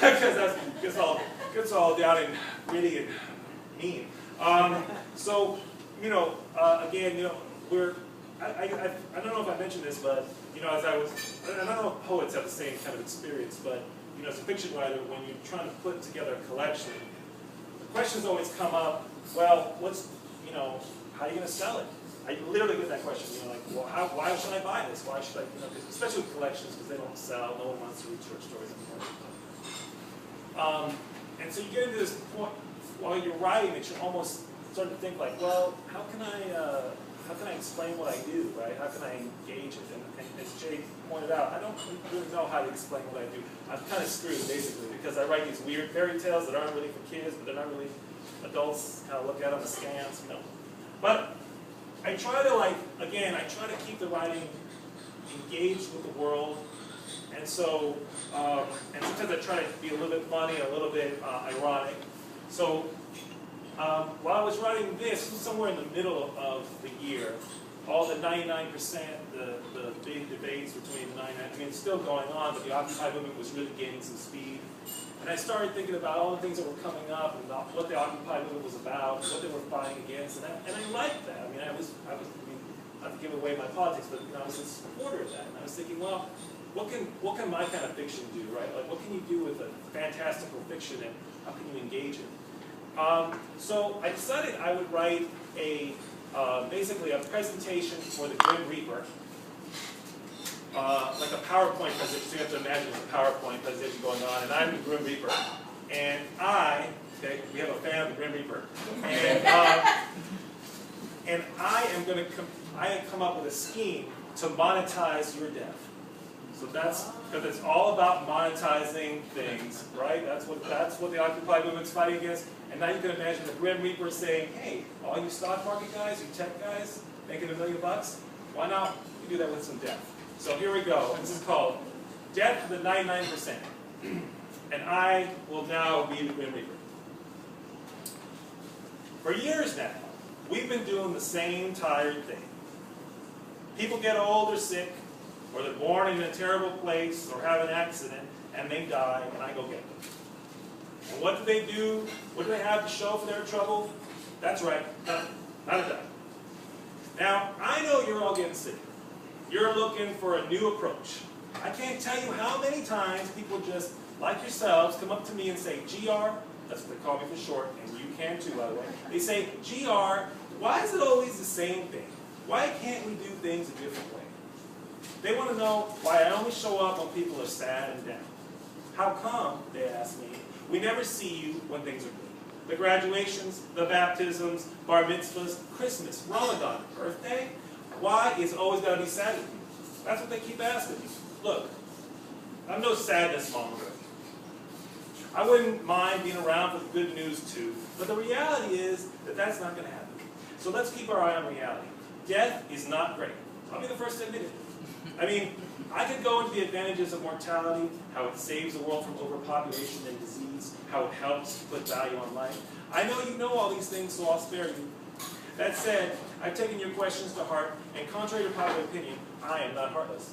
because that gets all down and gritty and mean. So, again, I don't know if I mentioned this, but as I don't know if poets have the same kind of experience, but as a fiction writer, when you're trying to put together a collection, the questions always come up. Well, how are you going to sell it? I literally get that question. Like, well, why should I buy this? Why should I? Especially with collections, because they don't sell. No one wants to read short stories anymore. And so you get into this point while you're writing that you're almost starting to think like, well, how can I explain what I do, right? How can I engage it? And as Jay pointed out, I don't really know how to explain what I do. I'm kind of screwed, basically, because I write these weird fairy tales that aren't really for kids, but they're not really adults kind of look at them as scams, But I try to, I try to keep the writing engaged with the world. And so, and sometimes I try to be a little bit funny, a little bit ironic. So, while I was writing this, somewhere in the middle of the year, all the 99%, the big debates between 99%, it's still going on, but the Occupy movement was really gaining some speed. And I started thinking about all the things that were coming up, and about what the Occupy movement was about, what they were fighting against, and I liked that. I was not to give away my politics, but I was a supporter of that. And I was thinking, well, what can my kind of fiction do, right? Like, what can you do with a fantastical fiction, and how can you engage it? So I decided I would write basically a presentation for the Grim Reaper, like a PowerPoint presentation. So you have to imagine it's a PowerPoint presentation going on, and I'm the Grim Reaper, and we have a fan of the Grim Reaper, and I am going to come up with a scheme to monetize your death. So that's because it's all about monetizing things, right? That's what the Occupy movement's fighting against. And now you can imagine the Grim Reaper saying, "Hey, all you stock market guys, you tech guys, making $1 million bucks, why not we do that with some death?" So here we go. This is called Death to the 99%. And I will now be the Grim Reaper. For years now, we've been doing the same tired thing. People get old or sick, or they're born in a terrible place, or have an accident, and they die, and I go get them. And what do they do? What do they have to show for their trouble? That's right, nothing. Not a dime. Now, I know you're all getting sick. You're looking for a new approach. I can't tell you how many times people just, like yourselves, come up to me and say, "GR," that's what they call me for short, and you can too, by the way. They say, "GR, why is it always the same thing? Why can't we do things a different way?" They want to know why I only show up when people are sad and down. How come, they ask me, we never see you when things are good? The graduations, the baptisms, bar mitzvahs, Christmas, Ramadan, birthday, why is it always got to be sad with you? That's what they keep asking me. Look, I'm no sadness monger. I wouldn't mind being around for the good news too, but the reality is that that's not going to happen. So let's keep our eye on reality. Death is not great. I'll be the first to admit it. I could go into the advantages of mortality, how it saves the world from overpopulation and disease, how it helps put value on life. I know you know all these things, so I'll spare you. That said, I've taken your questions to heart, and contrary to popular opinion, I am not heartless.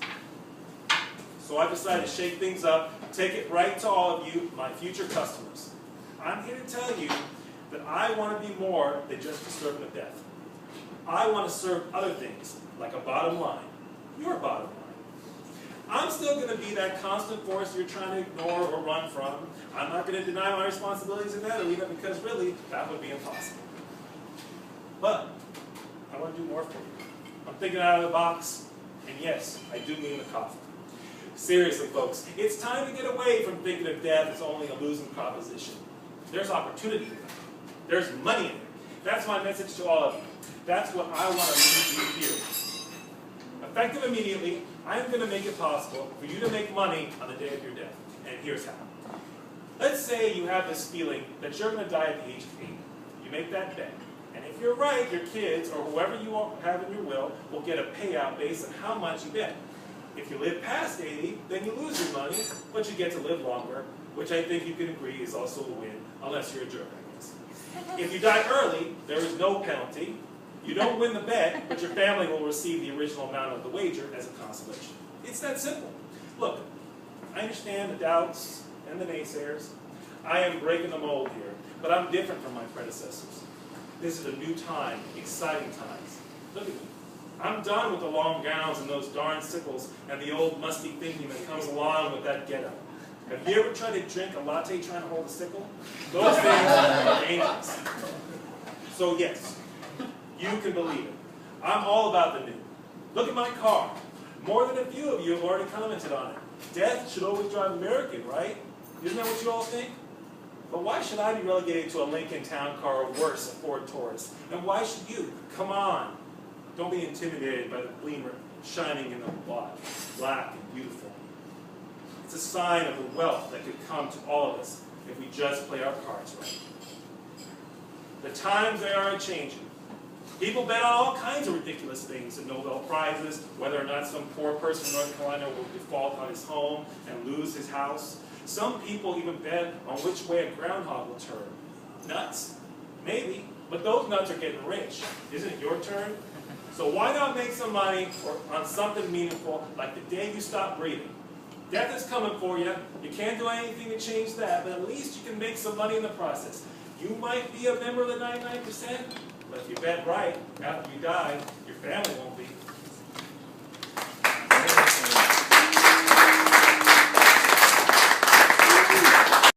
So I've decided to shake things up, take it right to all of you, my future customers. I'm here to tell you that I want to be more than just a servant of death. I want to serve other things, like a bottom line, your bottom line. I'm still going to be that constant force you're trying to ignore or run from. I'm not going to deny my responsibilities in that arena, because really, that would be impossible. But I want to do more for you. I'm thinking out of the box, and yes, I do mean the coffin. Seriously, folks, it's time to get away from thinking of death as only a losing proposition. There's opportunity in it. There's money in it. That's my message to all of you. That's what I want to leave you here. Effective immediately, I am going to make it possible for you to make money on the day of your death. And here's how. Let's say you have this feeling that you're going to die at the age of 8. You make that bet. And if you're right, your kids, or whoever you have in your will get a payout based on how much you bet. If you live past 80, then you lose your money, but you get to live longer, which I think you can agree is also a win, unless you're a jerk, I guess. If you die early, there is no penalty. You don't win the bet, but your family will receive the original amount of the wager as a consolation. It's that simple. Look, I understand the doubts, and the naysayers. I am breaking the mold here, but I'm different from my predecessors. This is a new time, exciting times. Look at me. I'm done with the long gowns and those darn sickles and the old musty thinking that comes along with that getup. Have you ever tried to drink a latte trying to hold a sickle? Those things are dangerous. So yes, you can believe it. I'm all about the new. Look at my car. More than a few of you have already commented on it. Death should always drive American, right? Isn't that what you all think? But why should I be relegated to a Lincoln Town Car or worse, a Ford Taurus? And why should you? Come on. Don't be intimidated by the gleamer shining in the lot, black and beautiful. It's a sign of the wealth that could come to all of us if we just play our cards right. The times, they are a-changing. People bet on all kinds of ridiculous things, the Nobel Prizes, whether or not some poor person in North Carolina will default on his home and lose his house. Some people even bet on which way a groundhog will turn. Nuts? Maybe, but those nuts are getting rich. Isn't it your turn? So why not make some money on something meaningful like the day you stop breathing? Death is coming for you. You can't do anything to change that, but at least you can make some money in the process. You might be a member of the 99%, but if you bet right, after you die, your family won't be.